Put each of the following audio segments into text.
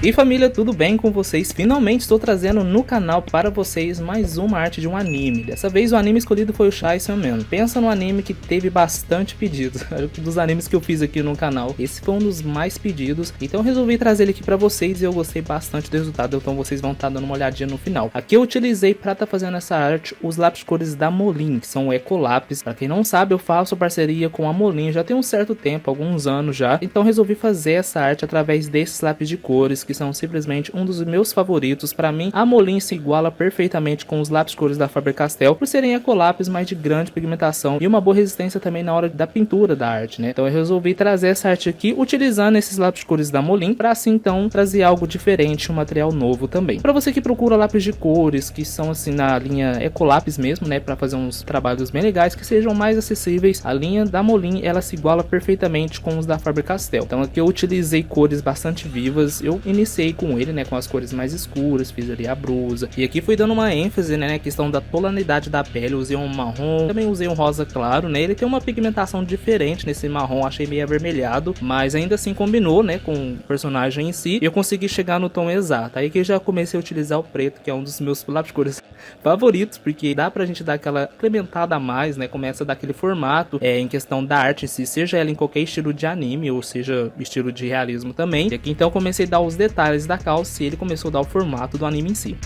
E família, tudo bem com vocês? Finalmente estou trazendo no canal para vocês mais uma arte de um anime. Dessa vez o anime escolhido foi o Chainsaw Man. Pensa no anime que teve bastante pedidos. Dos animes que eu fiz aqui no canal, esse foi um dos mais pedidos. Então eu resolvi trazer ele aqui para vocês e eu gostei bastante do resultado. Então vocês vão estar dando uma olhadinha no final. Aqui eu utilizei para estar fazendo essa arte os lápis de cores da Molin, que são o Ecolápis. Para quem não sabe, eu faço parceria com a Molin já tem um certo tempo, alguns anos já. Então resolvi fazer essa arte através desses lápis de cores, que são simplesmente um dos meus favoritos. Para mim, a Molin se iguala perfeitamente com os lápis cores da Faber-Castell, por serem ecolápis, mas de grande pigmentação e uma boa resistência também na hora da pintura da arte, né? Então eu resolvi trazer essa arte aqui utilizando esses lápis cores da Molin, para assim então trazer algo diferente, um material novo também. Para você que procura lápis de cores que são assim na linha ecolápis mesmo, né, para fazer uns trabalhos bem legais que sejam mais acessíveis, a linha da Molin ela se iguala perfeitamente com os da Faber-Castell. Então aqui eu utilizei cores bastante vivas. Eu iniciei com ele, né, com as cores mais escuras, fiz ali a brusa, e aqui fui dando uma ênfase, né, na questão da tonalidade da pele. Eu usei um marrom, também usei um rosa claro, né, ele tem uma pigmentação diferente nesse marrom, achei meio avermelhado, mas ainda assim combinou, né, com o personagem em si, e eu consegui chegar no tom exato. Aí que eu já comecei a utilizar o preto, que é um dos meus lápis de cores favoritos, porque dá pra gente dar aquela incrementada a mais, né, começa a dar aquele formato, em questão da arte em si, seja ela em qualquer estilo de anime, ou seja, estilo de realismo também. E aqui então eu comecei a dar os detalhes da calça e ele começou a dar o formato do anime em si.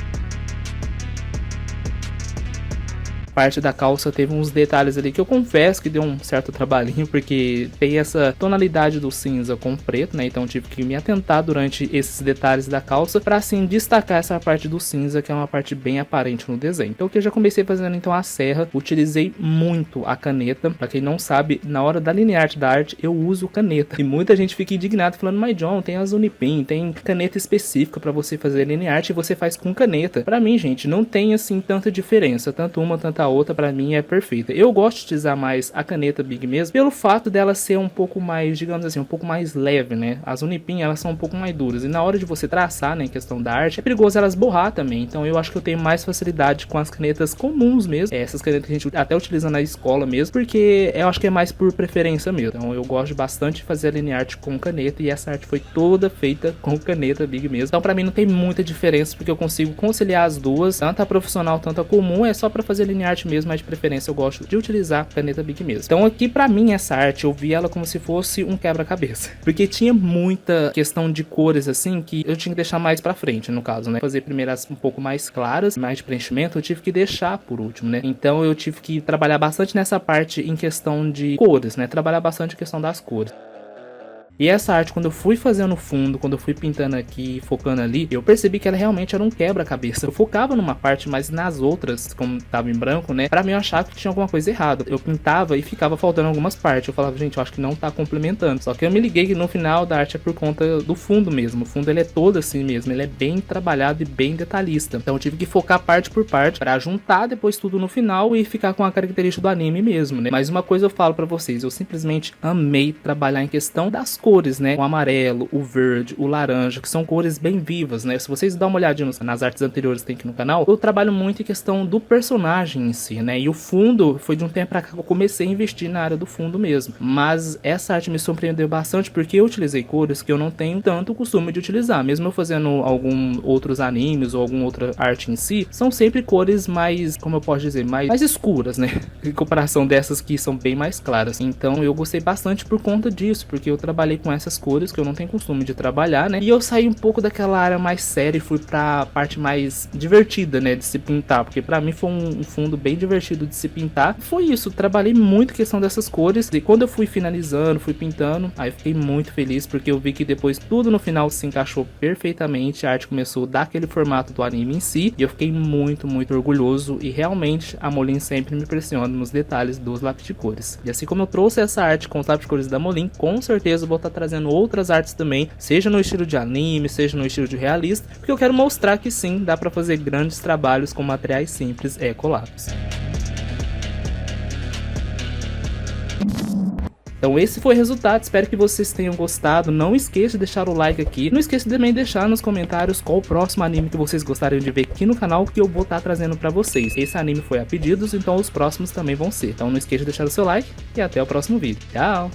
Parte da calça teve uns detalhes ali que eu confesso que deu um certo trabalhinho, porque tem essa tonalidade do cinza com preto, né? Então tive que me atentar durante esses detalhes da calça para assim destacar essa parte do cinza, que é uma parte bem aparente no desenho. Então o que eu já comecei fazendo então a serra, utilizei muito a caneta. Para quem não sabe, na hora da linear art da arte eu uso caneta, e muita gente fica indignado falando: mas John, tem as Unipin, tem caneta específica para você fazer linear art e você faz com caneta. Para mim, gente, não tem assim tanta diferença, tanto uma tanto a outra para mim é perfeita. Eu gosto de utilizar mais a caneta Big mesmo, pelo fato dela ser um pouco mais, digamos assim, um pouco mais leve, né? As Unipin, elas são um pouco mais duras, e na hora de você traçar, né, em questão da arte, é perigoso elas borrar também. Então eu acho que eu tenho mais facilidade com as canetas comuns mesmo, essas canetas que a gente até utiliza na escola mesmo, porque eu acho que é mais por preferência mesmo. Então eu gosto bastante de fazer a linear art com caneta, e essa arte foi toda feita com caneta Big mesmo. Então para mim não tem muita diferença, porque eu consigo conciliar as duas, tanto a profissional, tanto a comum, é só para fazer linear art mesmo, mas de preferência eu gosto de utilizar a caneta Big mesmo. Então aqui pra mim essa arte eu vi ela como se fosse um quebra-cabeça, porque tinha muita questão de cores assim que eu tinha que deixar mais pra frente, no caso, né, fazer primeiro as um pouco mais claras, mais de preenchimento, eu tive que deixar por último, né. Então eu tive que trabalhar bastante nessa parte em questão de cores, né, trabalhar bastante a questão das cores. E essa arte, quando eu fui fazendo o fundo, quando eu fui pintando aqui, focando ali, eu percebi que ela realmente era um quebra-cabeça. Eu focava numa parte, mas nas outras, como tava em branco, né, pra mim eu achava que tinha alguma coisa errada. Eu pintava e ficava faltando algumas partes. Eu falava: gente, eu acho que não tá complementando. Só que eu me liguei que no final da arte é por conta do fundo mesmo. O fundo ele é todo assim mesmo, ele é bem trabalhado e bem detalhista. Então eu tive que focar parte por parte pra juntar depois tudo no final e ficar com a característica do anime mesmo, né. Mas uma coisa eu falo pra vocês, eu simplesmente amei trabalhar em questão das cores, né, o amarelo, o verde, o laranja, que são cores bem vivas, né. Se vocês dão uma olhadinha nas artes anteriores que tem aqui no canal, eu trabalho muito em questão do personagem em si, né, e o fundo foi de um tempo pra cá que eu comecei a investir na área do fundo mesmo, mas essa arte me surpreendeu bastante porque eu utilizei cores que eu não tenho tanto costume de utilizar, mesmo eu fazendo alguns outros animes ou alguma outra arte em si, são sempre cores mais, como eu posso dizer, mais escuras, né, em comparação dessas que são bem mais claras. Então eu gostei bastante por conta disso, porque eu trabalhei com essas cores que eu não tenho costume de trabalhar, né? E eu saí um pouco daquela área mais séria e fui pra parte mais divertida, né, de se pintar, porque pra mim foi um fundo bem divertido de se pintar. Foi isso, trabalhei muito questão dessas cores, e quando eu fui finalizando, fui pintando, aí eu fiquei muito feliz, porque eu vi que depois tudo no final se encaixou perfeitamente, a arte começou a dar aquele formato do anime em si, e eu fiquei muito, muito orgulhoso, e realmente a Molin sempre me impressiona nos detalhes dos lápis de cores. E assim como eu trouxe essa arte com os lápis de cores da Molin, com certeza eu vou estar trazendo outras artes também, seja no estilo de anime, seja no estilo de realista, porque eu quero mostrar que sim, dá para fazer grandes trabalhos com materiais simples ecolápis. Então esse foi o resultado, espero que vocês tenham gostado. Não esqueça de deixar o like aqui. Não esqueça de também deixar nos comentários qual o próximo anime que vocês gostariam de ver aqui no canal, que eu vou estar trazendo pra vocês. Esse anime foi a pedidos, então os próximos também vão ser. Então não esqueça de deixar o seu like e até o próximo vídeo. Tchau!